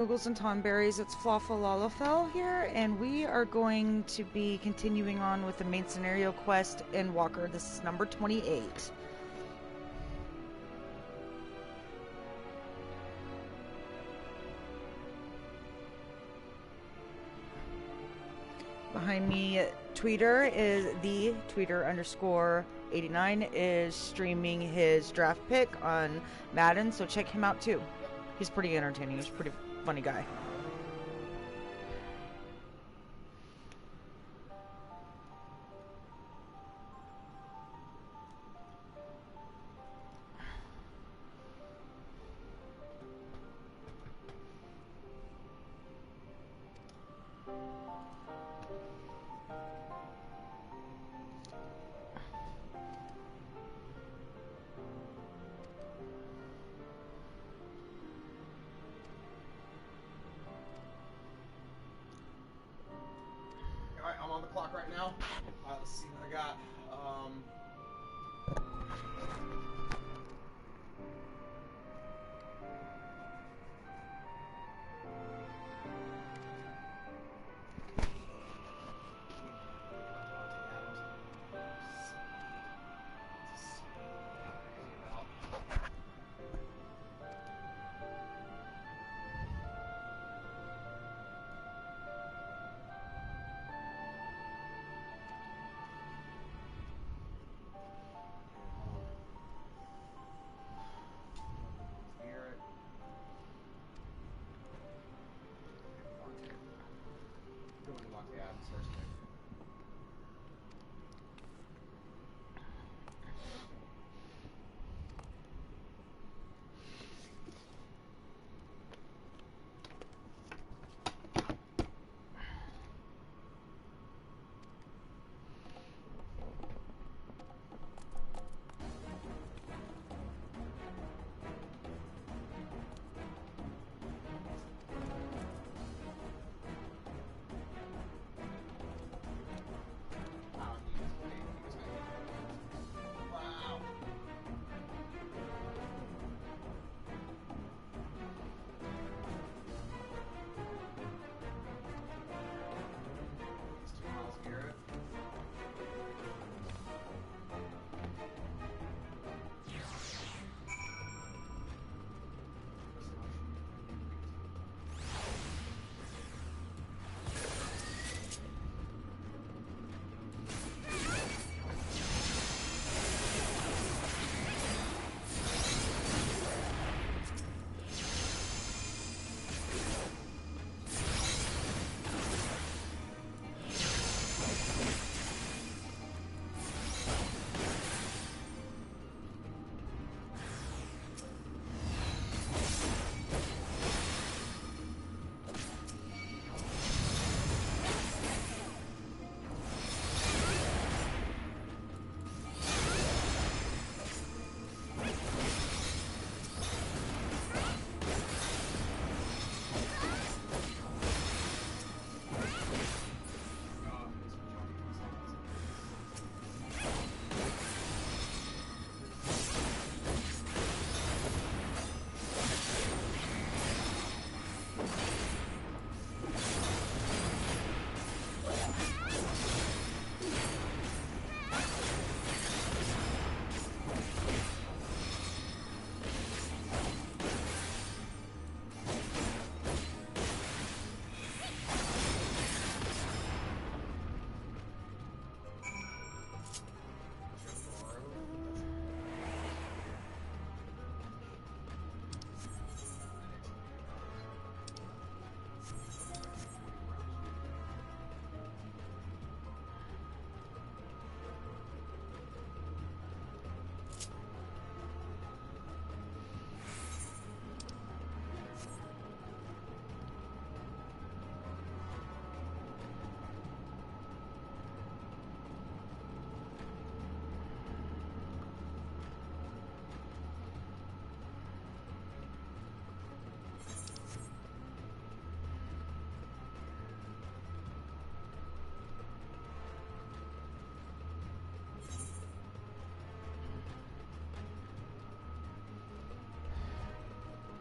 Googles and Tonberries, it's Flawful Lalafell here, and we are going to be continuing on with the main scenario quest, Endwalker. This is number 28. Behind me, Tweeter is the Tweeter_89 is streaming his draft pick on Madden, so check him out too. He's pretty entertaining. He's a pretty funny guy. Alright, I'm on the clock right now. Let's see what I got.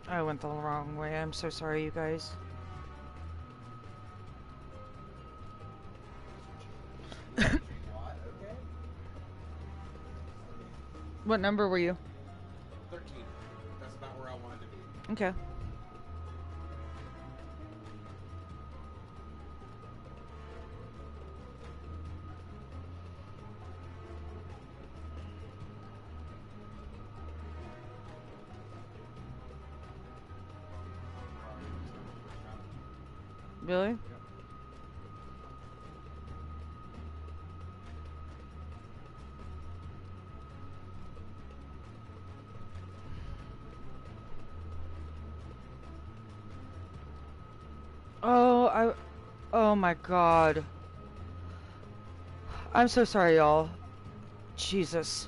I went the wrong way. I'm so sorry, you guys. What number were you? 13. That's about where I wanted to be. Okay. Really? Yep. Oh my god. I'm so sorry, y'all. Jesus.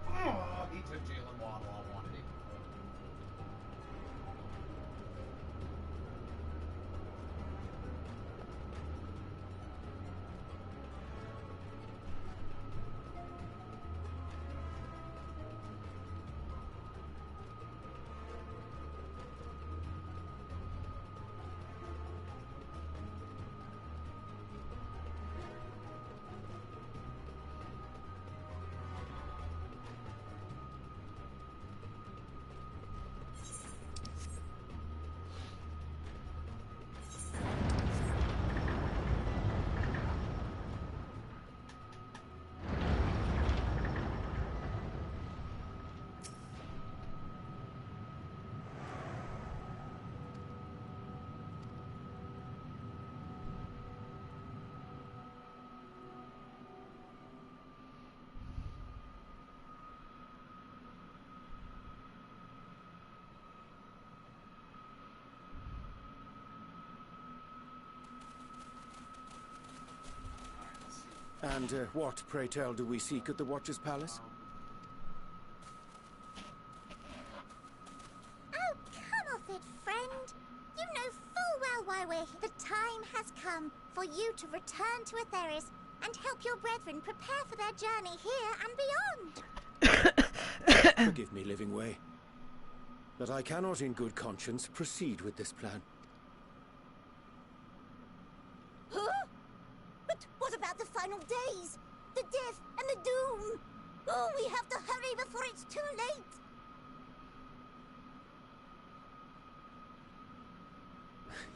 Oh, he took Jalen Waddle. I wanted him. And what, pray tell, do we seek at the Watcher's Palace? Oh, come off it, friend. You know full well why we're here. The time has come for you to return to Atheris and help your brethren prepare for their journey here and beyond. Forgive me, Living Way, but I cannot in good conscience proceed with this plan. Huh? But what about the final days? The death and the doom? Oh, we have to hurry before it's too late.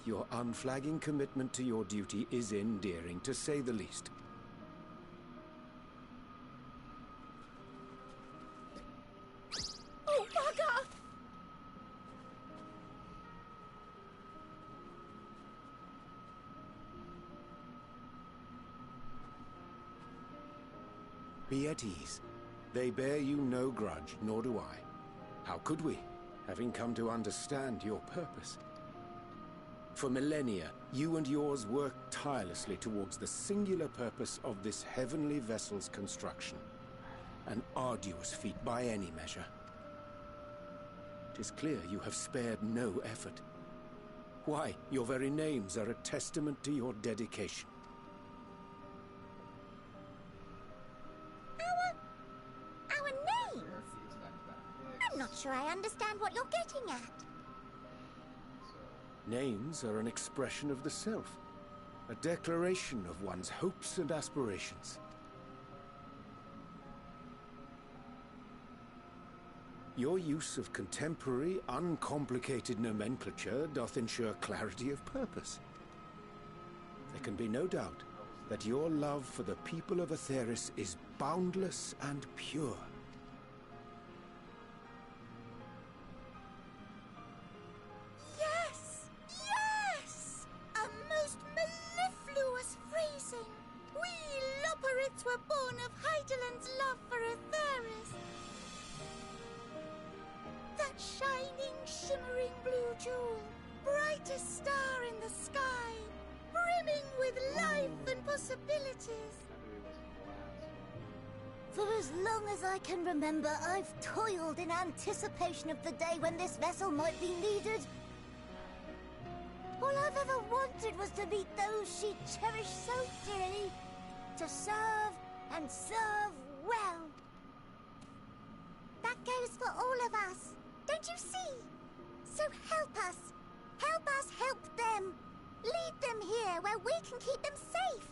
Your unflagging commitment to your duty is endearing, to say the least. Oh, bugger! Be at ease. They bear you no grudge, nor do I. How could we, having come to understand your purpose? For millennia, you and yours worked tirelessly towards the singular purpose of this heavenly vessel's construction. An arduous feat by any measure. 'Tis clear you have spared no effort. Why, your very names are a testament to your dedication. Our names? I'm not sure I understand what you're getting at. Names are an expression of the self, a declaration of one's hopes and aspirations. Your use of contemporary, uncomplicated nomenclature doth ensure clarity of purpose. There can be no doubt that your love for the people of Atheris is boundless and pure. Yes! Yes! A most mellifluous phrasing. We Loperids were born of Heideland's love for Atheris. That shining, shimmering blue jewel, brightest star in the sky, brimming with life and possibilities. For as long as I can remember, I've toiled in anticipation of the day when this vessel might be needed. All I've ever wanted was to meet those she cherished so dearly, to serve and serve well. That goes for all of us. Don't you see? So help us. Help us help them. Lead them here where we can keep them safe.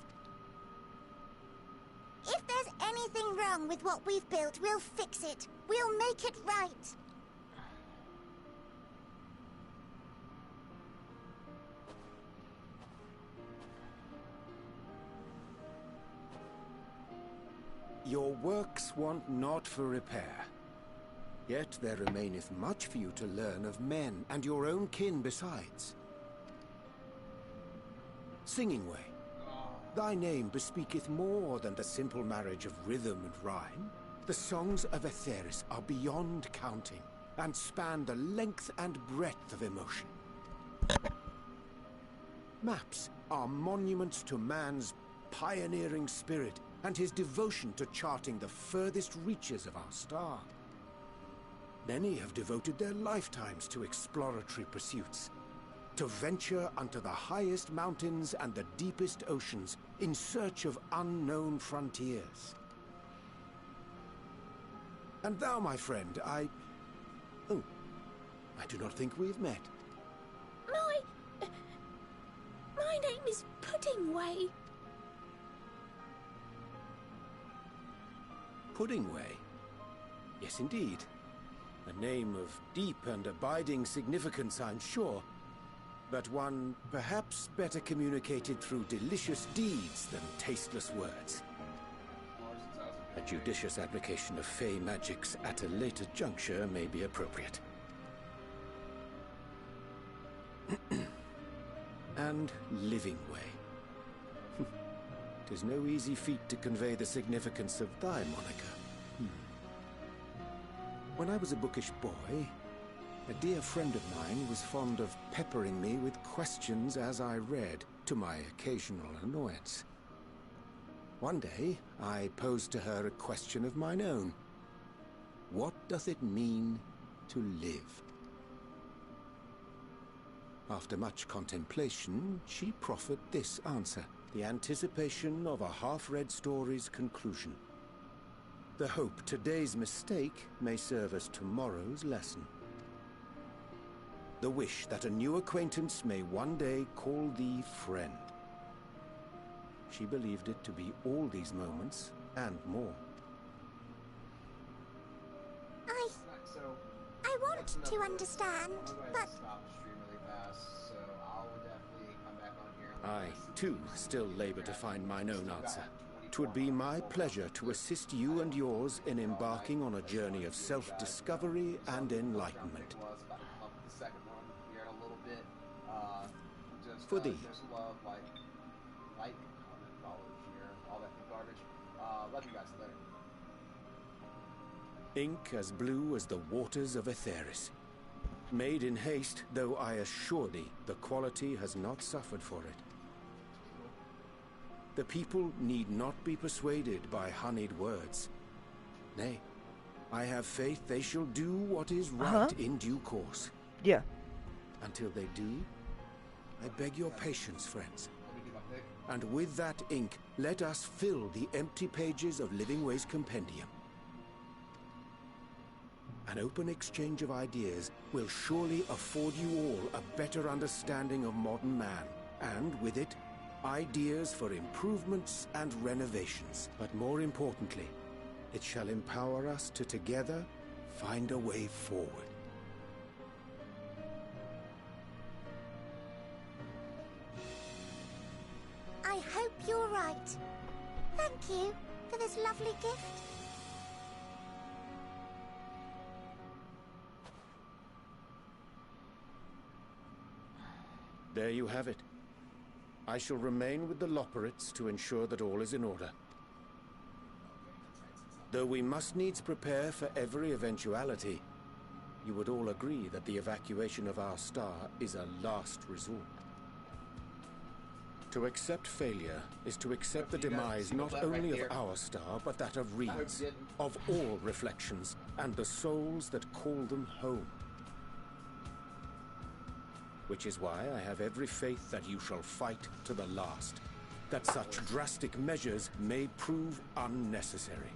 If there's anything wrong with what we've built, we'll fix it. We'll make it right. Your works want not for repair. Yet there remaineth much for you to learn of men, and your own kin besides. Singing Way, thy name bespeaketh more than the simple marriage of rhythm and rhyme. The songs of Etheris are beyond counting, and span the length and breadth of emotion. Maps are monuments to man's pioneering spirit, and his devotion to charting the furthest reaches of our star. Many have devoted their lifetimes to exploratory pursuits, to venture unto the highest mountains and the deepest oceans in search of unknown frontiers. And thou, my friend, I do not think we've met. My name is Puddingway. Puddingway? Yes, indeed. A name of deep and abiding significance, I'm sure, but one perhaps better communicated through delicious deeds than tasteless words. A judicious application of fey magics at a later juncture may be appropriate. And Living Way. 'Tis no easy feat to convey the significance of thy moniker. When I was a bookish boy, a dear friend of mine was fond of peppering me with questions as I read, to my occasional annoyance. One day, I posed to her a question of mine own. What doth it mean to live? After much contemplation, she proffered this answer, the anticipation of a half-read story's conclusion. The hope today's mistake may serve as tomorrow's lesson. The wish that a new acquaintance may one day call thee friend. She believed it to be all these moments and more. I want to understand, but I, too, still labor to find mine own answer. 'Twould be my pleasure to assist you and yours in embarking on a journey of self-discovery and enlightenment. For thee. Ink as blue as the waters of Etheris. Made in haste, though I assure thee, the quality has not suffered for it. The people need not be persuaded by honeyed words. Nay, I have faith they shall do what is right in due course. Yeah. Until they do, I beg your patience, friends. And with that ink, let us fill the empty pages of Living Way's compendium. An open exchange of ideas will surely afford you all a better understanding of modern man, and with it, ideas for improvements and renovations. But more importantly, it shall empower us to together find a way forward. I hope you're right. Thank you for this lovely gift. There you have it. I shall remain with the Loporrits to ensure that all is in order. Though we must needs prepare for every eventuality, you would all agree that the evacuation of our star is a last resort. To accept failure is to accept the demise not only of our star, but that of Reed's, of all reflections, and the souls that call them home. Which is why I have every faith that you shall fight to the last, that such drastic measures may prove unnecessary.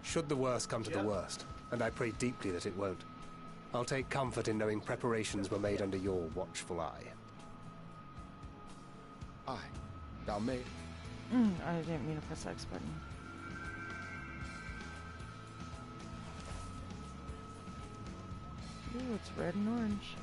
Should the worst come to the worst, and I pray deeply that it won't, I'll take comfort in knowing preparations were made under your watchful eye. Aye, thou may. I didn't mean to press the X button. Ooh, it's red and orange.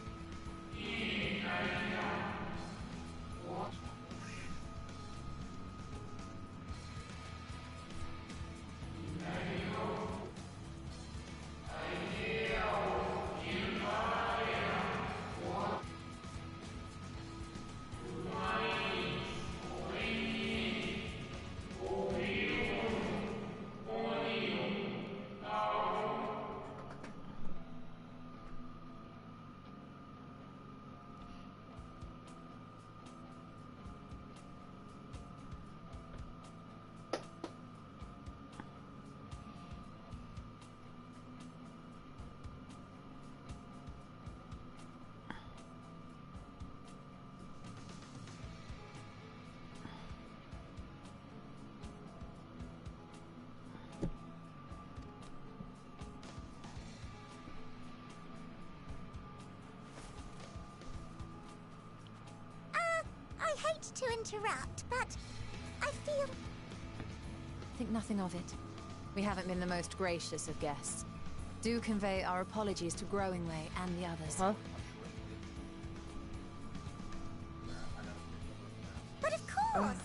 I hate to interrupt, but I feel... Think nothing of it. We haven't been the most gracious of guests. Do convey our apologies to Growingway and the others. Huh? But of course!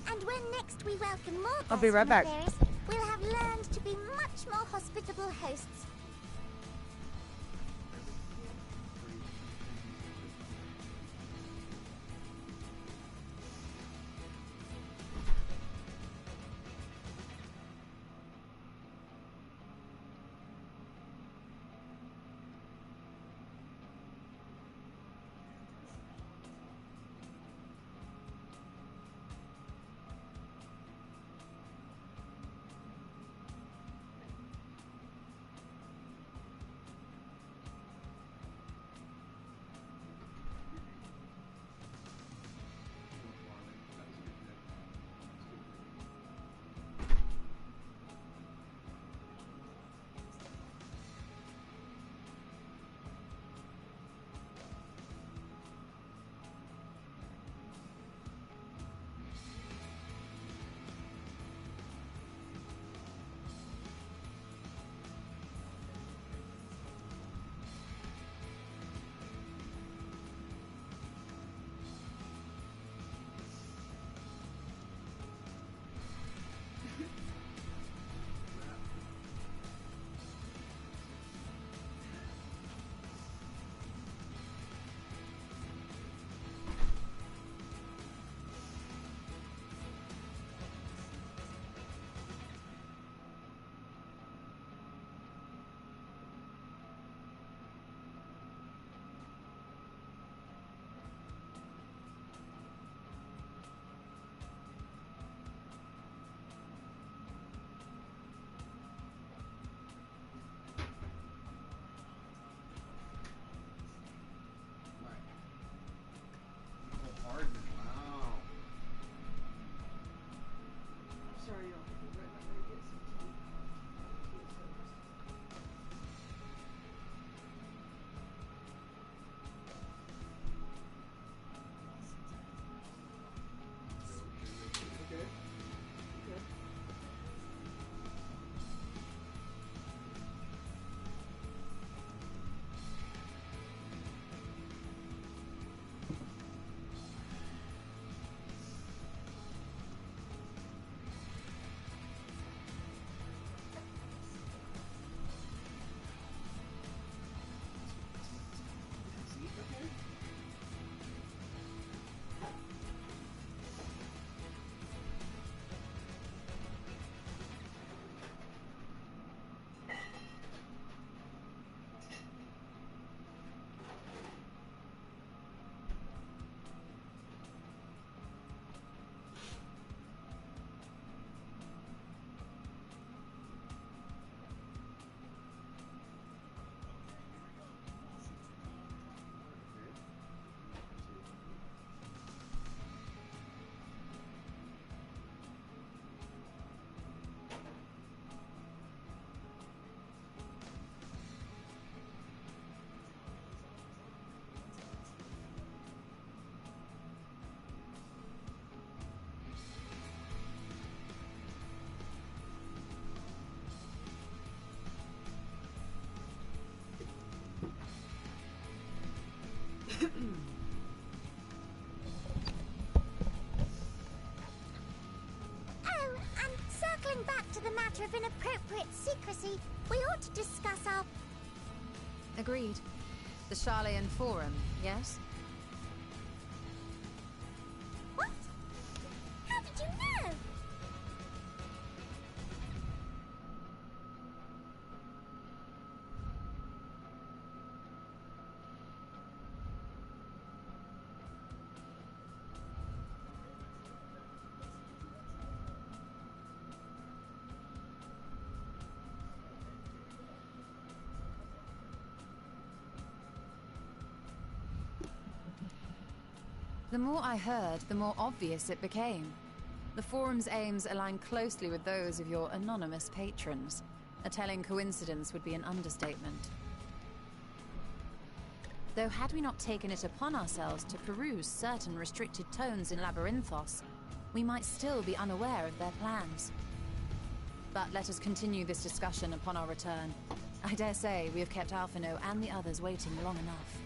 And when next we welcome more guests I'll be right from back. Etheirys, we'll have learned to be much more hospitable hosts. to the matter of inappropriate secrecy, we ought to discuss our... Agreed. The Charlayan Forum, yes? What? How did you know? The more I heard, the more obvious it became. The Forum's aims align closely with those of your anonymous patrons. A telling coincidence would be an understatement. Though had we not taken it upon ourselves to peruse certain restricted tones in Labyrinthos, we might still be unaware of their plans. But let us continue this discussion upon our return. I dare say we have kept Alphino and the others waiting long enough.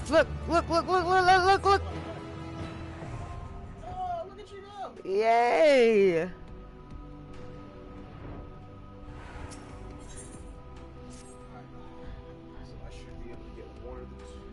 Look! Look! Look! Look! Look! Look! Look! Look! Oh, look at you go! Yay! So I should be able to get one of the two.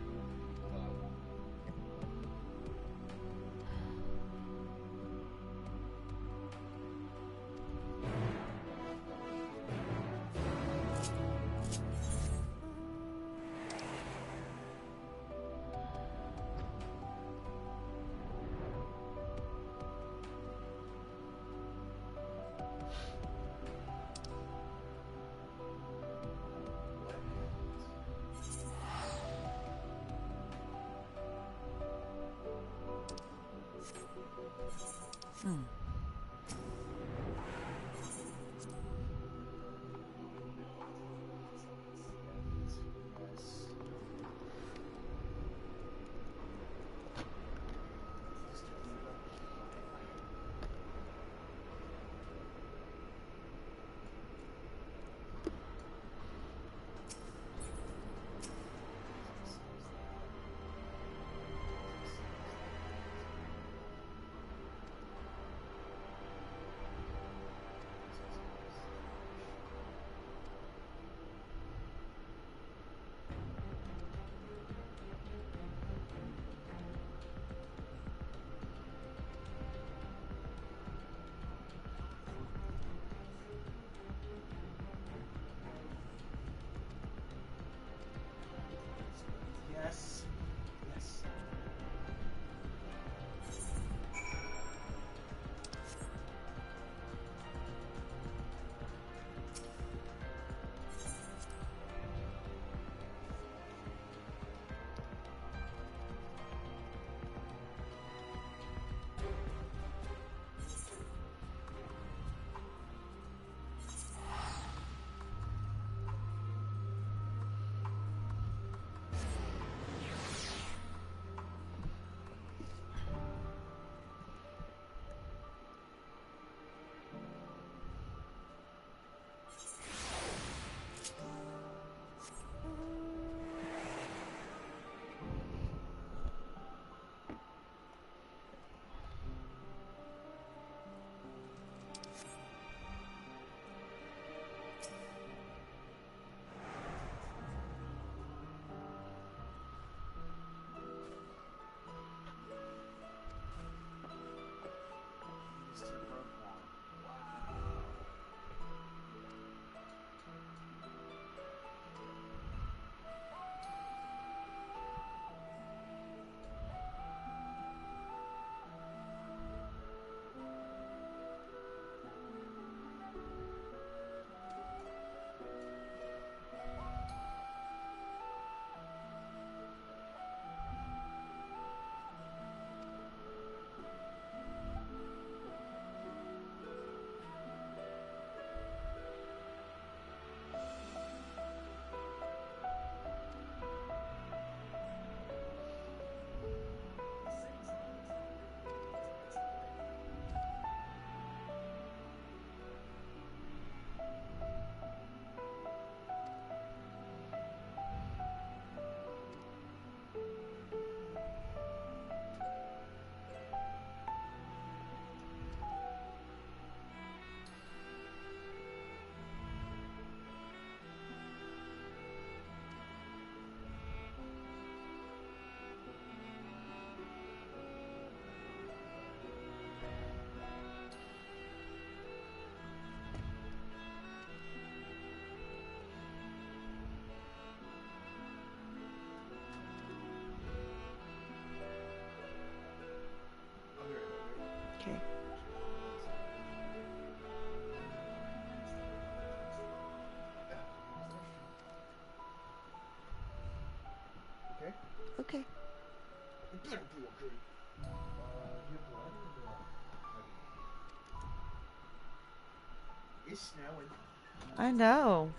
Okay. It's snowing. I know.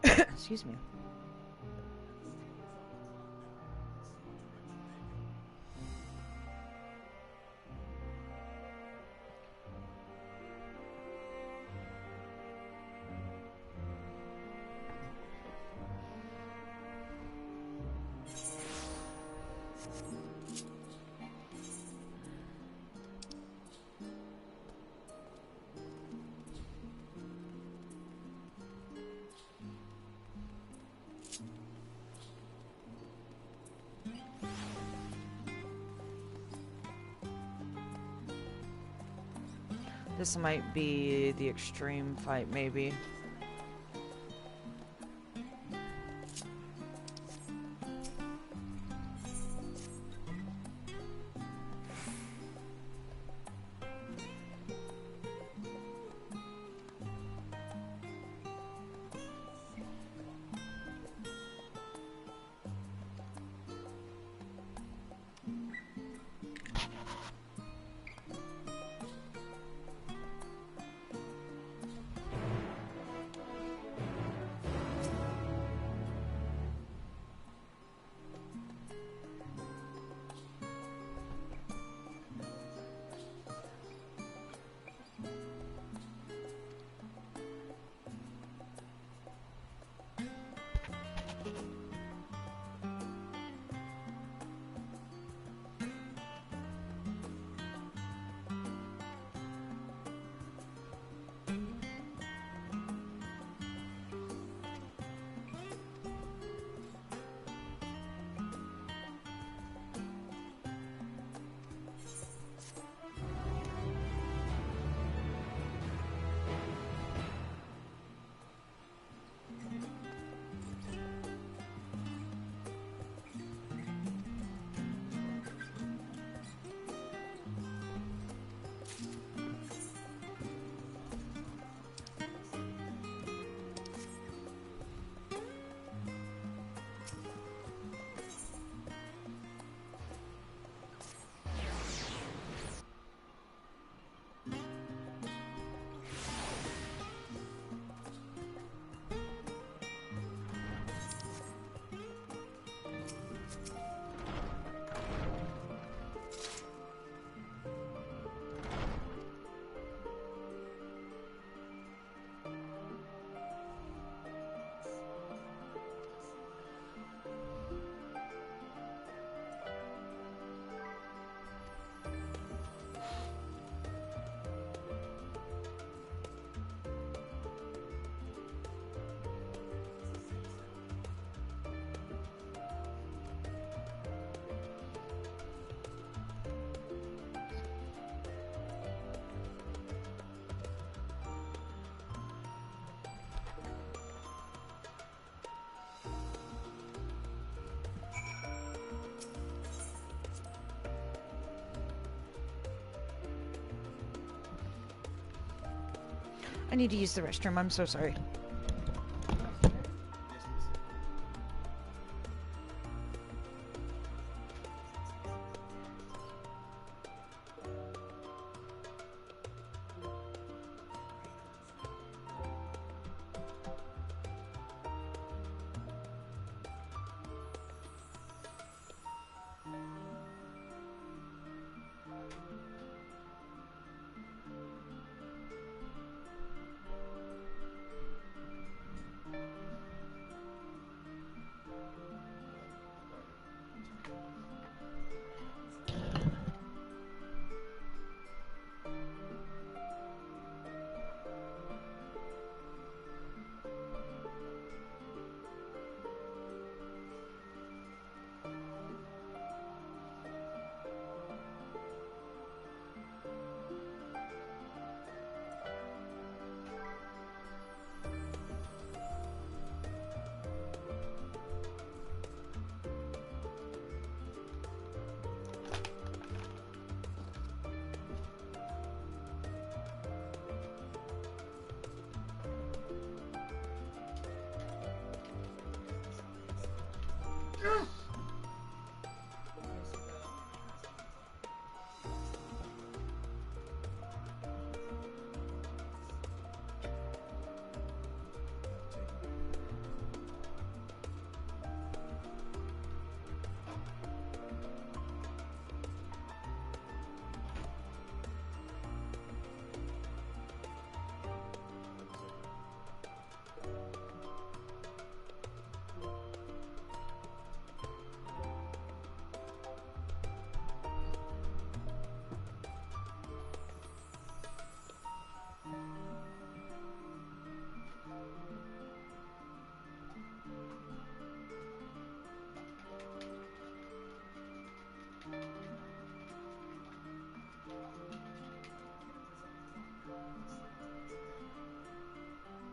Excuse me. This might be the extreme fight, maybe. I need to use the restroom. I'm so sorry.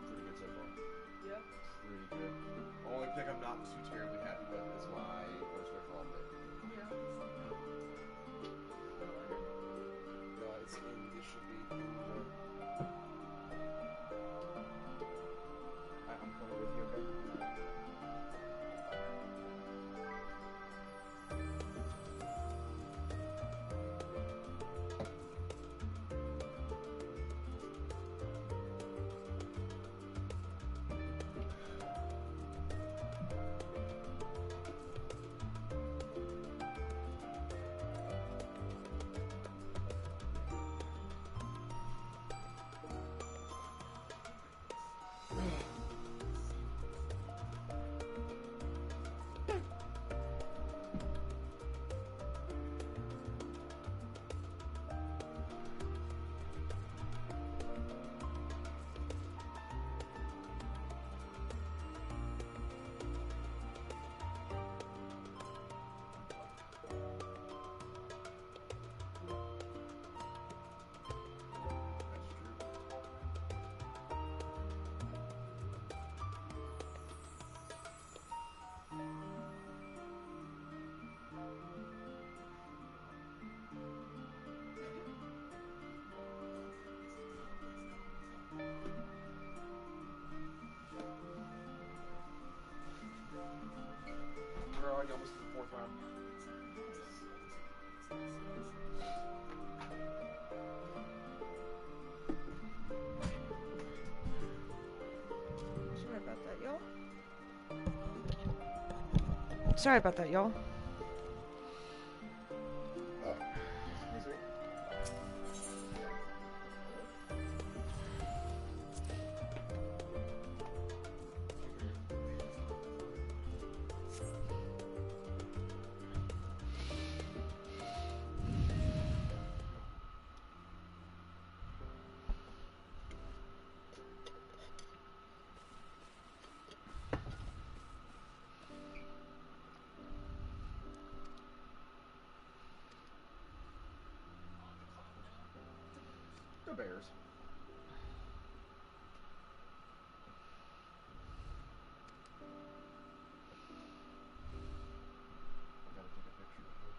Pretty good so far. Yep. Pretty good. Only thing I'm not too terribly happy with is my voice overall bit. Yeah. It should be in the... I'm coming with you, okay? We're already almost to the fourth round. Sorry about that, y'all. Sorry about that, y'all. The Bears. I gotta take a picture of it.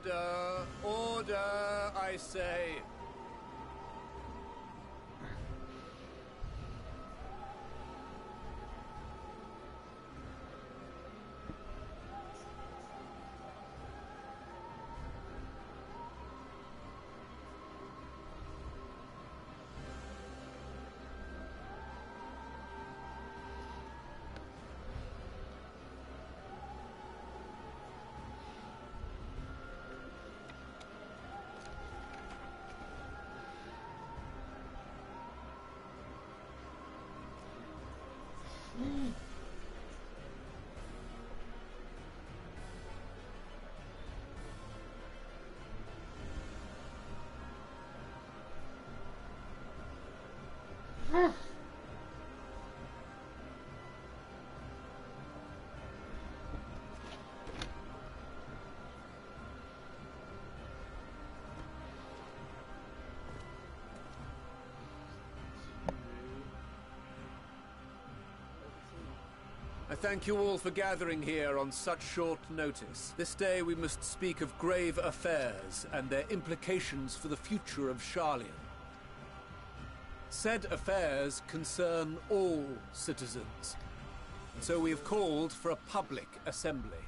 Order! Order, I say! I thank you all for gathering here on such short notice. This day we must speak of grave affairs and their implications for the future of Sharlayan. Said affairs concern all citizens, and so we have called for a public assembly.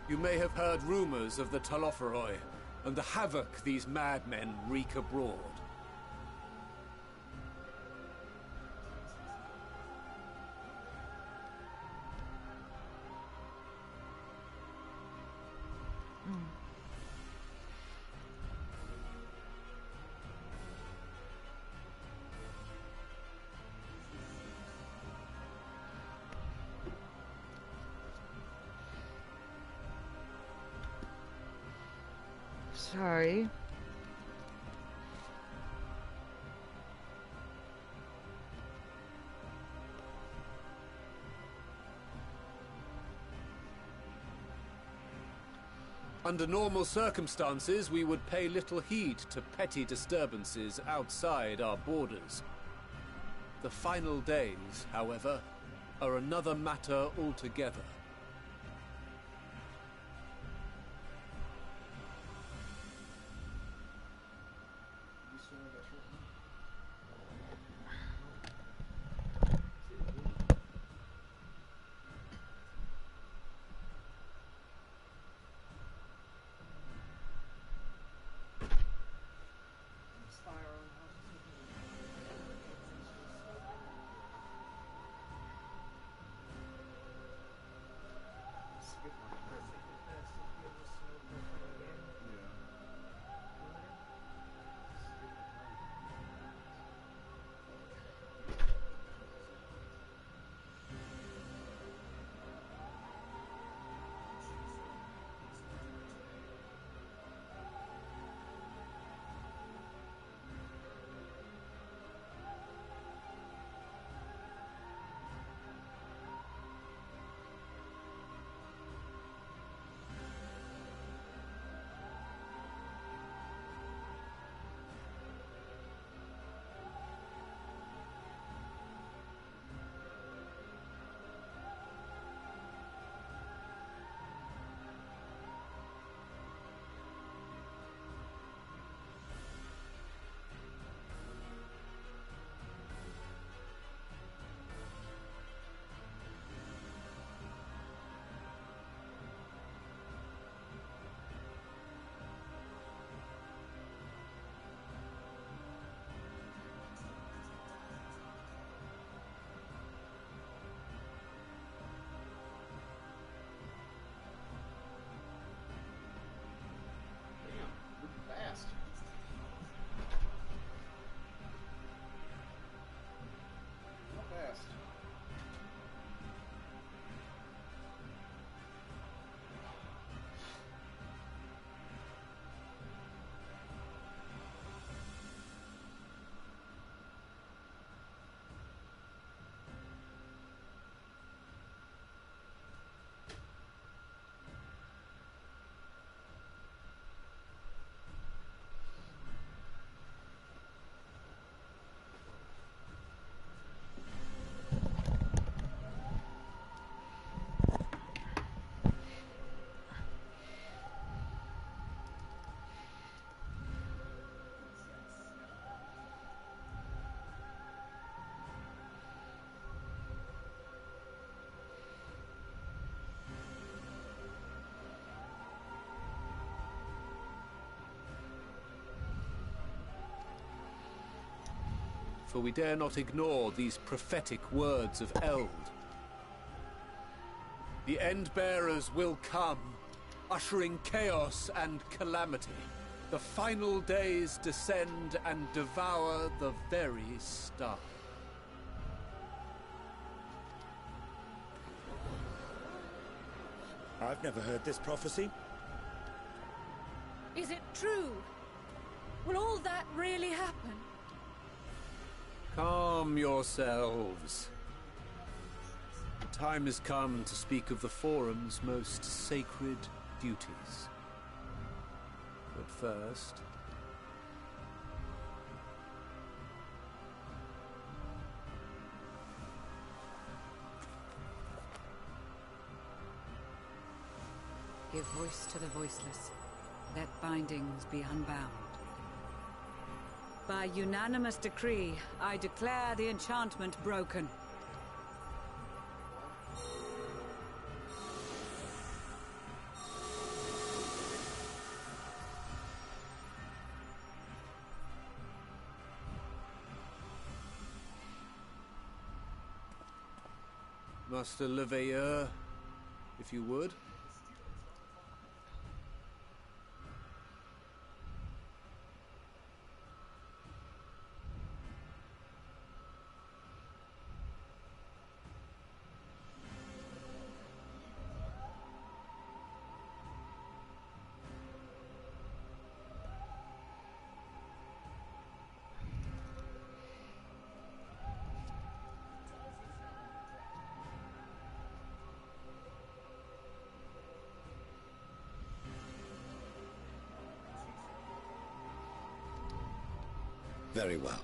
You may have heard rumors of the Talofferoi and the havoc these madmen wreak abroad. Sorry. Under normal circumstances, we would pay little heed to petty disturbances outside our borders. The final days, however, are another matter altogether. for we dare not ignore these prophetic words of Eld. The Endbearers will come, ushering chaos and calamity. The final days descend and devour the very star. I've never heard this prophecy. Is it true? Will all that really happen? Calm yourselves. The time has come to speak of the Forum's most sacred duties. But first... Give voice to the voiceless. Let bindings be unbound. By unanimous decree, I declare the enchantment broken. Master Leveilleur, if you would. Very well.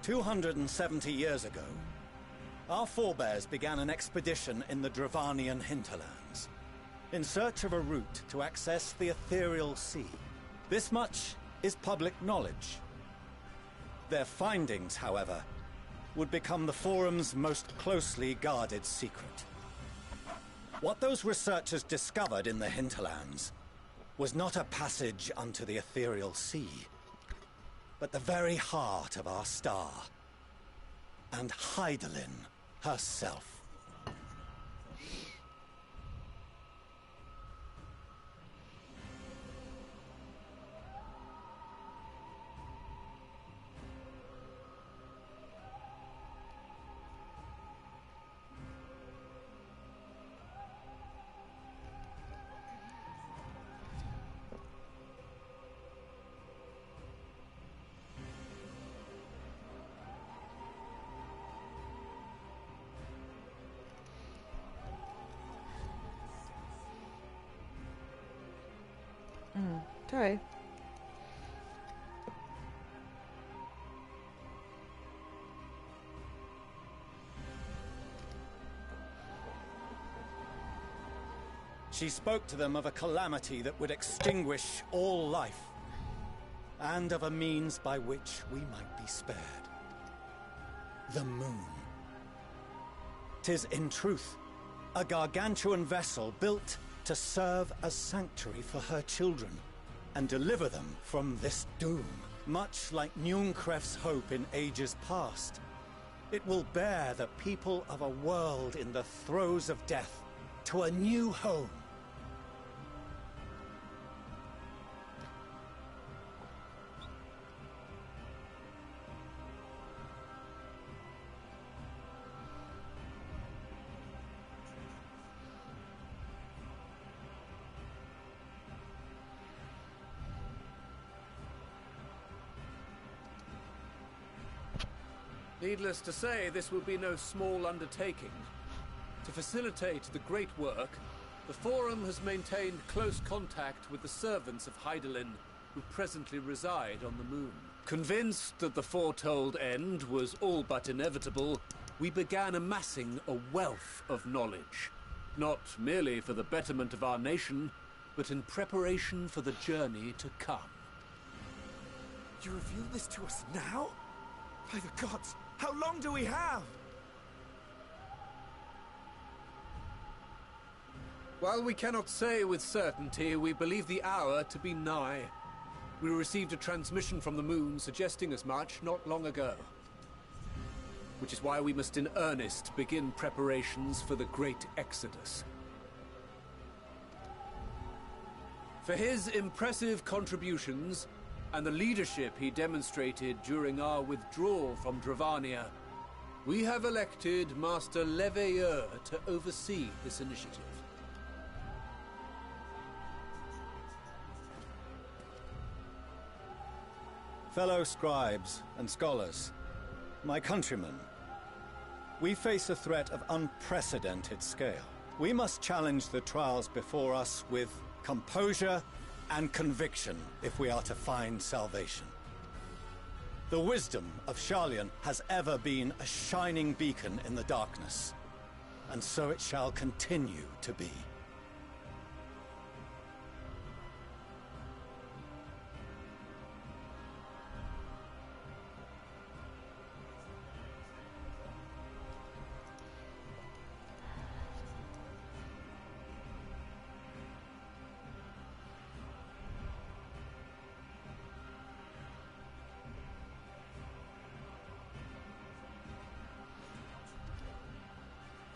"270 years ago, our forebears began an expedition in the Dravanian hinterlands, in search of a route to access the ethereal sea. This much is public knowledge. Their findings, however, would become the Forum's most closely guarded secret. What those researchers discovered in the hinterlands was not a passage unto the ethereal sea, but the very heart of our star, and Hydaelyn herself. Okay. She spoke to them of a calamity that would extinguish all life, and of a means by which we might be spared. The moon. 'Tis in truth a gargantuan vessel built to serve as sanctuary for her children, and deliver them from this doom. Much like Nunkref's hope in ages past, it will bear the people of a world in the throes of death to a new home. Needless to say, this will be no small undertaking. To facilitate the great work, the Forum has maintained close contact with the servants of Hydaelyn, who presently reside on the moon. Convinced that the foretold end was all but inevitable, we began amassing a wealth of knowledge, not merely for the betterment of our nation, but in preparation for the journey to come. You reveal this to us now? By the gods, how long do we have? While we cannot say with certainty, we believe the hour to be nigh. We received a transmission from the moon suggesting as much not long ago. Which is why we must in earnest begin preparations for the great exodus. For his impressive contributions, and the leadership he demonstrated during our withdrawal from Dravania, we have elected Master Leveilleur to oversee this initiative. Fellow scribes and scholars, my countrymen, we face a threat of unprecedented scale. We must challenge the trials before us with composure and conviction if we are to find salvation. The wisdom of Sharlayan has ever been a shining beacon in the darkness, and so it shall continue to be.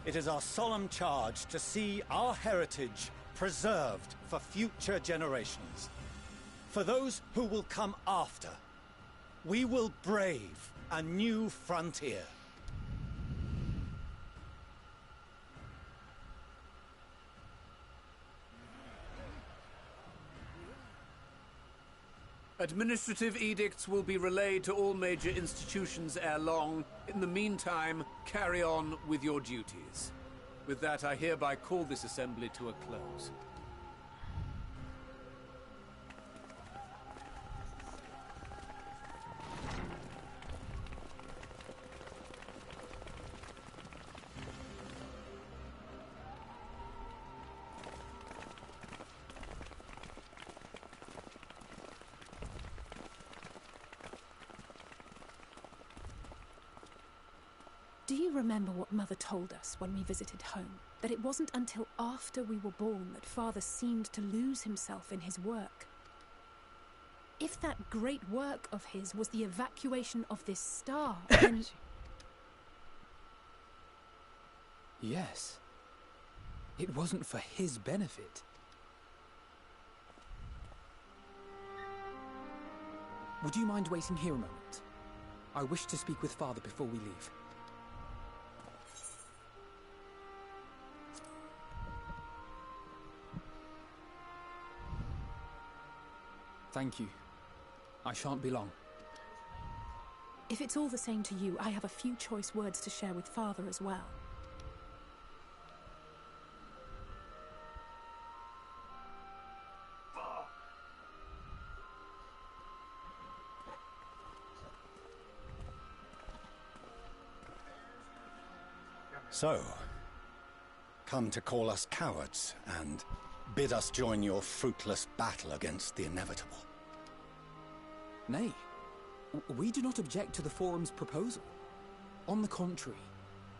It is our solemn charge to see our heritage preserved for future generations. For those who will come after, we will brave a new frontier. Administrative edicts will be relayed to all major institutions ere long. In the meantime, carry on with your duties. With that, I hereby call this assembly to a close. Do you remember what Mother told us when we visited home? That it wasn't until after we were born that Father seemed to lose himself in his work. If that great work of his was the evacuation of this star, then... Yes. It wasn't for his benefit. Would you mind waiting here a moment? I wish to speak with Father before we leave. Thank you. I shan't be long. If it's all the same to you, I have a few choice words to share with Father as well. So, come to call us cowards and bid us join your fruitless battle against the inevitable. Nay, we do not object to the Forum's proposal. On the contrary,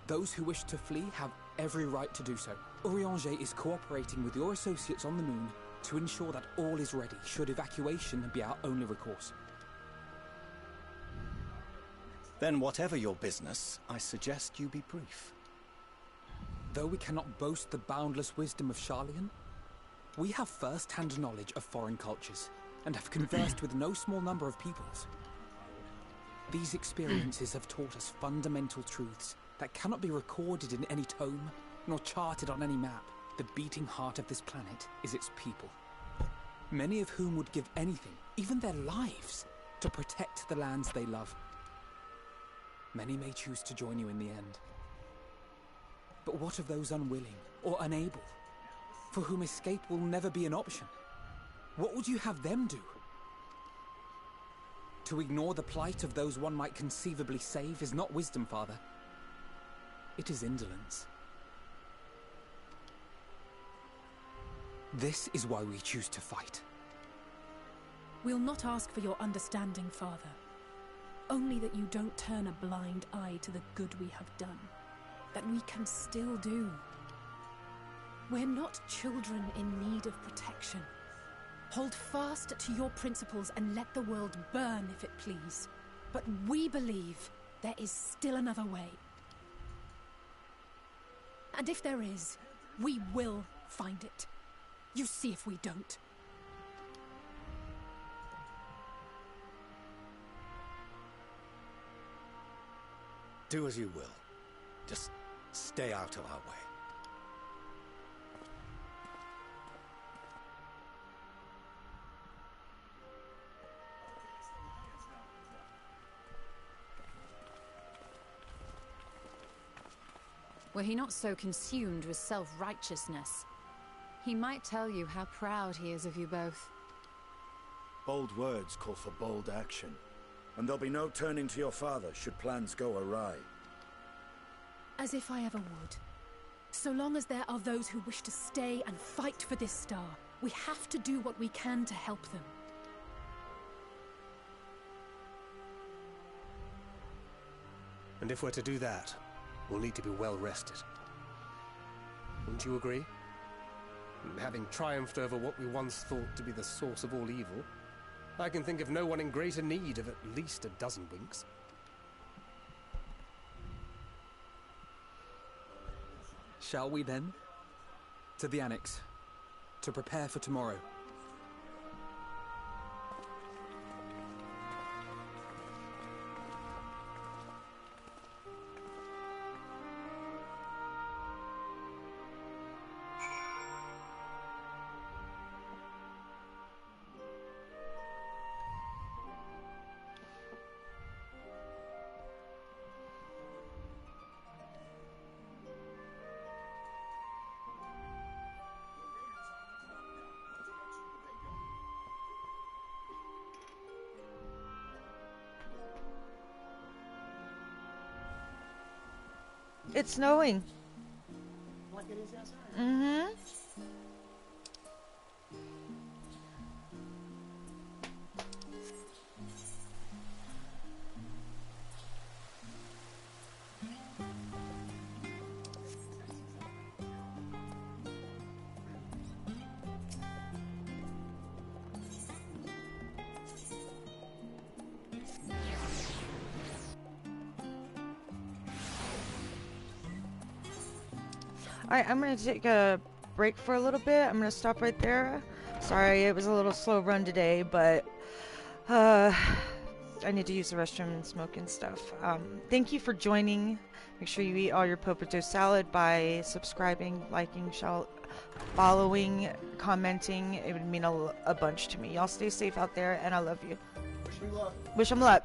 those who wish to flee have every right to do so. Urianger is cooperating with your associates on the moon to ensure that all is ready should evacuation be our only recourse. Then whatever your business, I suggest you be brief. Though we cannot boast the boundless wisdom of Sharlayan, we have first-hand knowledge of foreign cultures, and have conversed with no small number of peoples. These experiences have taught us fundamental truths that cannot be recorded in any tome, nor charted on any map. The beating heart of this planet is its people, many of whom would give anything, even their lives, to protect the lands they love. Many may choose to join you in the end. But what of those unwilling or unable, for whom escape will never be an option? What would you have them do? To ignore the plight of those one might conceivably save is not wisdom, Father. It is indolence. This is why we choose to fight. We'll not ask for your understanding, Father. Only that you don't turn a blind eye to the good we have done. That we can still do. We're not children in need of protection. Hold fast to your principles and let the world burn if it please. But we believe there is still another way. And if there is, we will find it. You see if we don't. Do as you will. Just stay out of our way. Were he not so consumed with self-righteousness, he might tell you how proud he is of you both. Bold words call for bold action. And there'll be no turning to your father should plans go awry. As if I ever would. So long as there are those who wish to stay and fight for this star, we have to do what we can to help them. And if we're to do that, we'll need to be well rested. Wouldn't you agree? And having triumphed over what we once thought to be the source of all evil, I can think of no one in greater need of at least a dozen winks. Shall we then? To the Annex, to prepare for tomorrow. It's snowing. Like it is outside. Mm-hmm. Alright, I'm going to take a break for a little bit. I'm going to stop right there. Sorry, it was a little slow run today, but I need to use the restroom and smoke and stuff. Thank you for joining. Make sure you eat all your potato salad by subscribing, liking, following, commenting. It would mean a bunch to me. Y'all stay safe out there, and I love you. Wish me luck. Wish 'em luck.